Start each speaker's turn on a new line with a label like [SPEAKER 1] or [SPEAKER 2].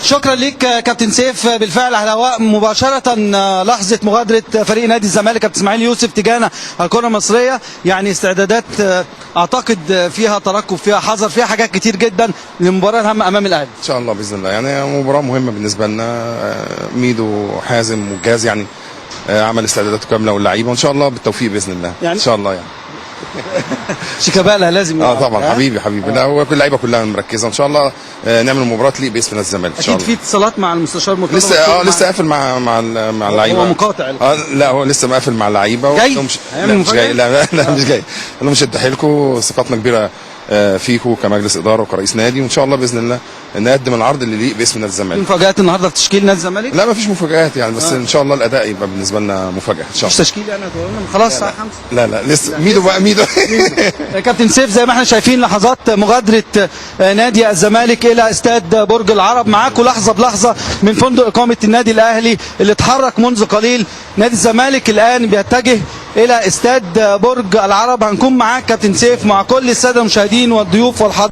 [SPEAKER 1] شكرا ليك كابتن سيف. بالفعل على الهواء مباشرة لحظة مغادرة فريق نادي الزمالك كابتن اسماعيل يوسف تجاهنا الكرة المصرية. يعني استعدادات اعتقد فيها ترقب، فيها حذر، فيها حاجات كتير جدا للمباراة الهامة امام الاهلي.
[SPEAKER 2] ان شاء الله باذن الله، يعني مباراة مهمة بالنسبة لنا. ميدو حازم والجهاز يعني عمل استعدادات كاملة واللعيبة، وان شاء الله بالتوفيق باذن الله يعني ان شاء الله يعني.
[SPEAKER 1] شيكابالا لازم
[SPEAKER 2] طبعا حبيبي لا، هو كل اللعيبه كلها مركزه ان شاء الله. نعمل مباراه تليق باسم نادي الزمالك ان شاء الله.
[SPEAKER 1] اكيد في اتصالات مع المستشار مرتضى
[SPEAKER 2] لسه قافل مع اللعيبه.
[SPEAKER 1] هو مقاطع
[SPEAKER 2] لا هو لسه مقافل مع اللعيبه.
[SPEAKER 1] جاي
[SPEAKER 2] مش جاي. لا مش جاي. انا مش هديها لكم، ثقتنا كبيره فيكم كمجلس اداره وكرئيس نادي، وان شاء الله باذن الله نقدم العرض اللي يليق باسم نادي الزمالك.
[SPEAKER 1] مفاجآت النهارده في تشكيل نادي الزمالك؟
[SPEAKER 2] لا مفيش مفاجآت يعني، بس ان شاء الله الاداء يبقى بالنسبه لنا مفاجاه ان شاء الله.
[SPEAKER 1] مش تشكيل يعني خلاص الساعه 5؟
[SPEAKER 2] لا لسه ميدو.
[SPEAKER 1] كابتن سيف زي ما احنا شايفين لحظات مغادره نادي الزمالك الى استاد برج العرب. معاكم لحظه بلحظه من فندق اقامه النادي الاهلي اللي اتحرك منذ قليل. نادي الزمالك الان بيتجه الى استاد برج العرب. هنكون معاك كابتن سيف مع كل الساده المشاهدين والضيوف والحاضرين.